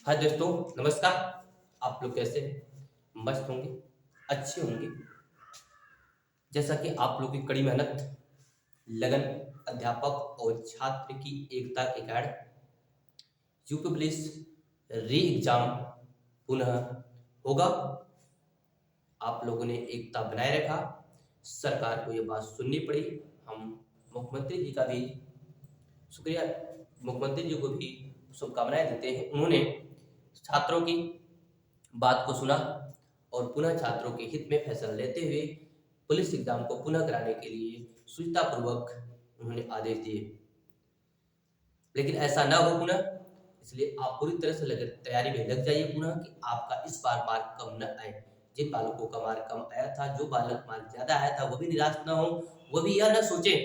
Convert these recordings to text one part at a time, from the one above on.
हाँ दोस्तों, नमस्कार। आप लोग कैसे हैं? मस्त होंगे, अच्छे होंगे। जैसा कि आप लोग की कड़ी मेहनत, लगन, अध्यापक और छात्र की एकता के कारण यूपी पुलिस री एग्जाम पुनः होगा। आप लोगों ने एकता बनाए रखा, सरकार को ये बात सुननी पड़ी। हम मुख्यमंत्री जी का भी शुक्रिया, मुख्यमंत्री जी को भी शुभकामनाएं देते हैं। उन्होंने छात्रों की बात को सुना और पुनः छात्रों के हित में फैसला लेते हुए पुलिस एग्जाम को पुनः कराने के लिए सुचितापूर्वक उन्होंने आदेश दिए। लेकिन ऐसा ना हो पुनः, इसलिए आप पूरी तरह से लगे तैयारी में लग जाइए पुनः कि आपका इस बार मार्क कम न आए। जिन बालकों का मार्क कम आया था, जो बालक मार्क ज्यादा आया था, वो भी निराश ना हो, वो भी यह न सोचे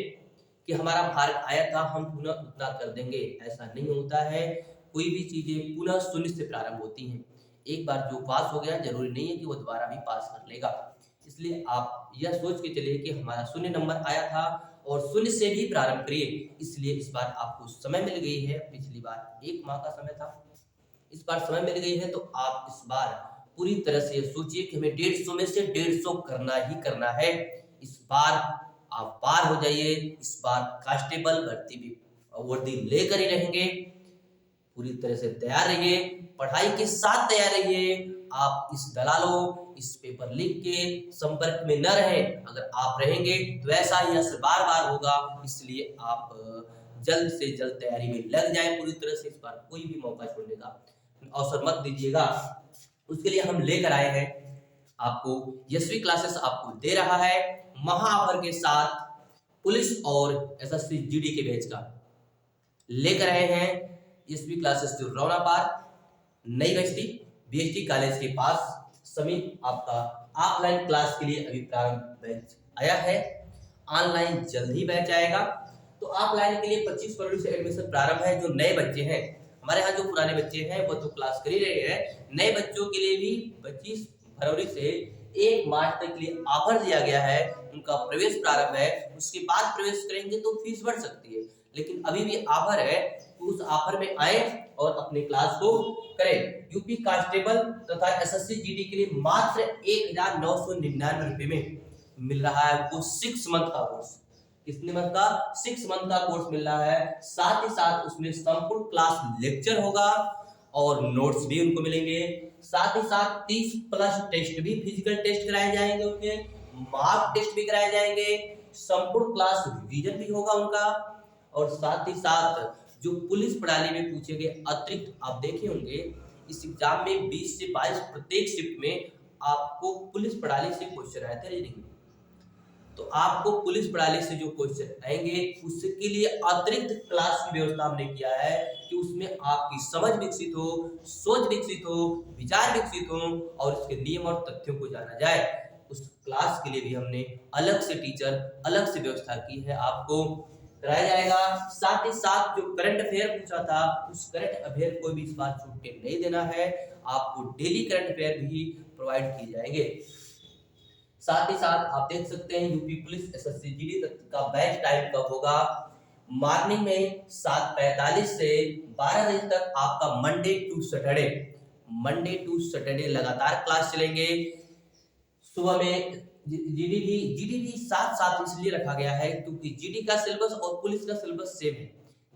कि हमारा मार्क आया था हम पुनः उतना कर देंगे। ऐसा नहीं होता है। कोई भी चीजें पुनः शून्य से प्रारंभ होती हैं। एक बार जो पास हो गया जरूरी नहीं है कि वो दोबारा भी पास कर लेगा। इसलिए आप यह सोच के चलिए कि हमारा शून्य नंबर आया था और शून्य से भी प्रारंभ करिए। इसलिए इस बार आपको समय मिल गई है। पिछली बार 1 माह का समय था, इस बार समय मिल गई है, तो आप इस बार पूरी तरह से सोचिए कि हमें 150 में से 150 करना ही करना है। इस बार आप पार हो जाइए। इस बार कांस्टेबल भर्ती भी वर्दी लेकर ही रहेंगे। पूरी तरह से तैयार रहिए, पढ़ाई के साथ तैयार रहिए। आप इस दलालों, इस पेपर लीक के संपर्क में न रहें। अगर आप रहेंगे तो ऐसा ही असर बार बार होगा। इसलिए आप जल्द से जल्द तैयारी में लग जाएं पूरी तरह से। इस बार कोई भी मौका छोड़ने का अवसर मत दीजिएगा। उसके लिए हम लेकर आए हैं आपको यशवी क्लासेस आपको दे रहा है महा ऑफर के साथ पुलिस और एसएससी जीडी के बैच का लेकर आए हैं। यशवी क्लासेस जो रौना पार नई बस्ती बीएसटी कॉलेज के पास समीप आपका ऑफलाइन क्लास के लिए अभी प्रारंभ बैच आया है। ऑनलाइन जल्द ही बैच आएगा। तो ऑफलाइन के लिए 25 फरवरी से एडमिशन प्रारंभ है। जो नए बच्चे हैं, हमारे यहाँ जो पुराने बच्चे हैं वो तो क्लास कर ही रहे हैं। नए बच्चों के लिए भी 25 फरवरी से 1 मार्च तक के लिए ऑफर दिया गया है। उनका प्रवेश प्रारंभ है। उसके बाद प्रवेश करेंगे तो फीस बढ़ सकती है, लेकिन अभी भी ऑफर है। तो उस ऑफर में आए और अपने क्लास को करें। यूपी कांस्टेबल तथा एसएससी जीडी के लिए मात्र 1999 रुपए में मिल रहा है आपको 6 मंथ का कोर्स। कितने मंथ का? 6 मंथ का कोर्स मिल रहा है। साथ ही साथ उसमें संपूर्ण क्लास लेक्चर होगा और नोट्स भी उनको मिलेंगे। साथ ही साथ 30 प्लस टेस्ट भी, फिजिकल टेस्ट कराए जाएंगे, उनके मार्क टेस्ट भी कराए जाएंगे, संपूर्ण क्लास रिवीजन भी होगा उनका। और साथ ही साथ जो पुलिस प्रणाली में पूछे गए अतिरिक्त आप देखे होंगे, इस एग्जाम में 20 से 22 प्रत्येक शिफ्ट में आपको पुलिस प्रणाली से क्वेश्चन आए थे रीडिंग में। तो आपको पुलिस प्रणाली से जो क्वेश्चन आएंगे उसके लिए अतिरिक्त क्लास की व्यवस्था हमने किया है कि उसमें आपकी समझ विकसित हो, सोच विकसित हो, विचार विकसित हो और उसके नियम और तथ्यों को जाना जाए। उस क्लास के लिए भी हमने अलग से टीचर, अलग से व्यवस्था की है, आपको कराया जाएगा। साथ ही साथ जो करंट अफेयर पूछा था, उस करंट अफेयर को भी इस बार छूट के नहीं देना है। आपको डेली करंट अफेयर भी प्रोवाइड किए जाएंगे। साथ ही साथ आप देख सकते हैं यूपी पुलिस एसएससी जीडी का बैच टाइम कब होगा। मॉर्निंग में 7:45 से 12 बजे तक आपका मंडे टू सैटरडे लगातार क्लास चलेंगे। सुबह में जीडी भी साथ साथ इसलिए रखा गया है क्योंकि जीडी का सिलेबस और पुलिस का सिलेबस सेम है।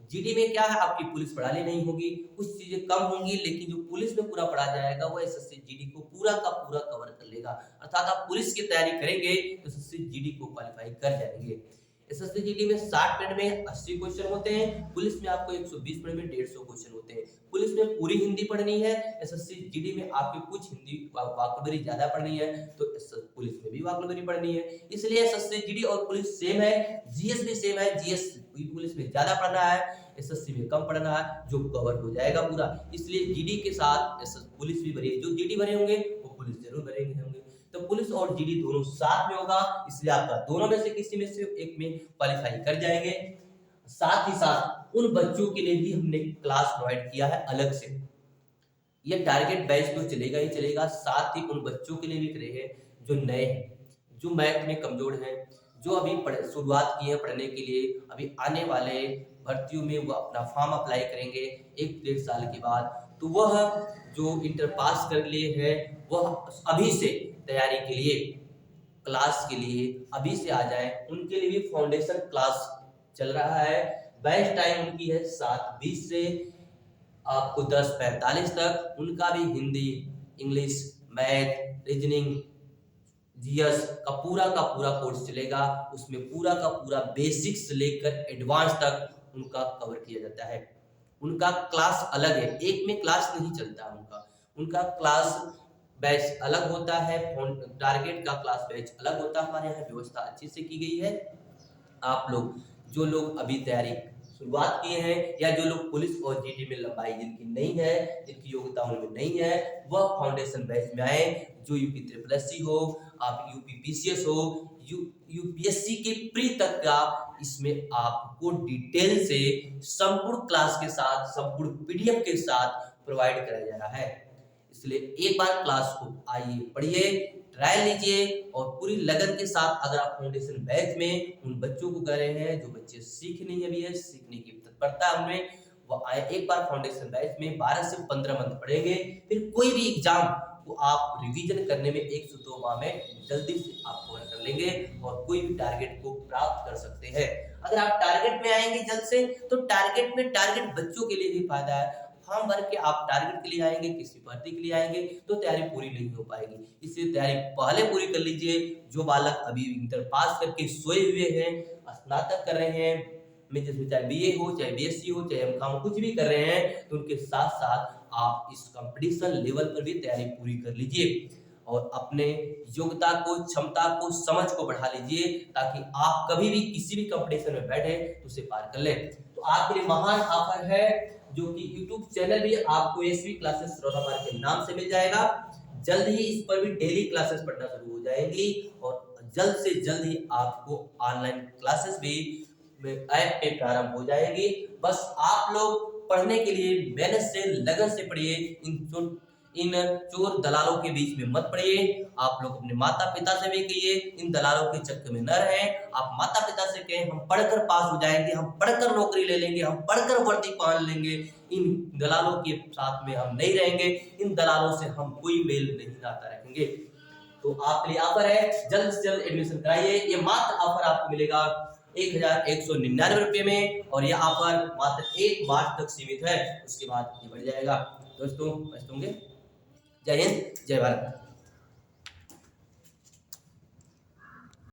जीडी में क्या है, आपकी पुलिस पढ़ाई नहीं होगी, कुछ चीजें कम होंगी, लेकिन जो पुलिस में पूरा पढ़ा जाएगा वो एसएससी जीडी को पूरा का पूरा कवर कर लेगा। अर्थात आप पुलिस की तैयारी करेंगे तो एसएससी जीडी को क्वालिफाई कर जाएंगे। एसएससी जीडी में 60 मिनट में 80 क्वेश्चन होते हैं, पुलिस में आपको 120 मिनट में 150 क्वेश्चन होते हैं। पुलिस में पूरी हिंदी पढ़नी है, एसएससी जीडी में आपकी कुछ हिंदी वोकैबुलरी ज्यादा पढ़नी है, तो पुलिस में भी वोकैबुलरी पढ़नी है। इसलिए एसएससी जीडी और पुलिस सेम है। जीएस भी सेम है, जीएस पुलिस में ज्यादा पढ़ना है, एसएससी में कम पढ़ना है, जो कवर हो जाएगा पूरा। इसलिए जीडी के साथ पुलिस भी भरेगी। जो जीडी भरे होंगे वो पुलिस जरूर भरेंगे होंगे। तो पुलिस और जीडी दोनों साथ में होगा, इसलिए आपका दोनों में से किसी में से एक में क्वालिफाई कर जाएंगे। साथ ही साथ उन बच्चों के लिए भी हमने क्लास प्रोवाइड किया है अलग से। ये टारगेट बैच तो चलेगा ही चलेगा, साथ ही उन बच्चों के लिए भी करे हैं जो नए हैं, जो मैथ में कमजोर हैं, जो अभी शुरुआत की है पढ़ने के लिए, अभी आने वाले भर्तियों में वो अपना फॉर्म अप्लाई करेंगे 1 से 1.5 साल के बाद, तो वह जो इंटर पास कर लिए है वह अभी से तैयारी के लिए, क्लास के लिए अभी से आ जाए। उनके लिए भी फाउंडेशन क्लास चल रहा है। बैच टाइम उनकी है 7:20 से आपको 10:45 तक। उनका भी Hindi, English, math, reasoning, GS का पूरा कोर्स चलेगा। उसमें पूरा का पूरा बेसिक्स से लेकर एडवांस तक उनका कवर किया जाता है। उनका क्लास अलग है, एक में क्लास नहीं चलता उनका क्लास बैच अलग होता है, टारगेट का क्लास बैच अलग होता है। हमारे यहाँ व्यवस्था अच्छी से की गई है। आप लोग जो लोग अभी तैयारी शुरुआत किए हैं या जो लोग पुलिस और जीडी में लंबाई जिनकी नहीं है, जिनकी योग्यता उनमें नहीं है, वह फाउंडेशन बैच में आए। जो यूपी ट्रिपल एससी हो, आप यूपी पीसीएस हो, यूपीएससी के प्री तक का इसमें आपको डिटेल से संपूर्ण क्लास के साथ, संपूर्ण पीडीएफ के साथ प्रोवाइड कराया जा रहा है। इसलिए एक बार क्लास को आइए, पढ़िए, ट्रायल लीजिए और पूरी लगन के साथ अगर आप फाउंडेशन बैच में उन बच्चों को कर रहे हैं जो बच्चे सीख नहीं अभी है, सीखने की तत्परता है उनमें, वो आए एक बार फाउंडेशन बैच में 12 से 15 मंथ पढ़ेंगे। फिर कोई भी एग्जाम को आप रिवीजन करने में 1 से 2 माह में जल्दी से आप कवर कर लेंगे और कोई भी टारगेट को प्राप्त कर सकते हैं। अगर आप टारगेट में आएंगे जल्द से, तो टारगेट बच्चों के लिए भी फायदा है। फॉर्म भर के आप टारगेट के लिए आएंगे, किसी भर्ती के लिए आएंगे तो तैयारी पूरी नहीं हो पाएगी। इसलिए तैयारी पहले पूरी कर लीजिए। जो बालक अभी इंटर पास करके सोए हुए हैं, स्नातक कर रहे हैं, में जिसमें चाहे बीए हो, चाहे बीएससी हो, चाहे एमकॉम कुछ भी कर रहे हैं, तो उनके साथ साथ आप इस कंपटीशन लेवल पर भी तैयारी पूरी कर लीजिए और अपने योग्यता को, क्षमता को, समझ को बढ़ा लीजिए, ताकि आप कभी भी किसी भी कंपटीशन में बैठे तो उसे पार कर ले। तो आपके लिए महान ऑफर है, जो कि यूट्यूब चैनल भी आपको एसवी क्लासेस सरोरा के नाम से मिल जाएगा। जल्द ही इस पर भी डेली क्लासेस पढ़ना शुरू हो जाएंगी और जल्द से जल्द ही आपको ऑनलाइन क्लासेस भी ऐप पे प्रारंभ हो जाएगी। बस आप लोग पढ़ने के लिए मेहनत से, लगन से पढ़िए। इन चोर दलालों के बीच में मत पड़िए। आप लोग अपने माता पिता से भी कहिए इन दलालों के चक्कर में न रहें। आप माता पिता से कहें हम पढ़कर पास हो जाएंगे, हम पढ़कर नौकरी ले लेंगे, हम पढ़कर वर्दी पहन लेंगे, इन दलालों के साथ में हम नहीं रहेंगे, इन दलालों से हम कोई मेल नहीं नाता रखेंगे। तो आपके लिए ऑफर है, जल्द से जल्द एडमिशन कराइए। ये मात्र ऑफर आपको मिलेगा 1199 रुपये में और यह ऑफर मात्र 1 मार्च तक सीमित है, उसके बाद ये बढ़ जाएगा। दोस्तों, जय हिंद, जय भारत।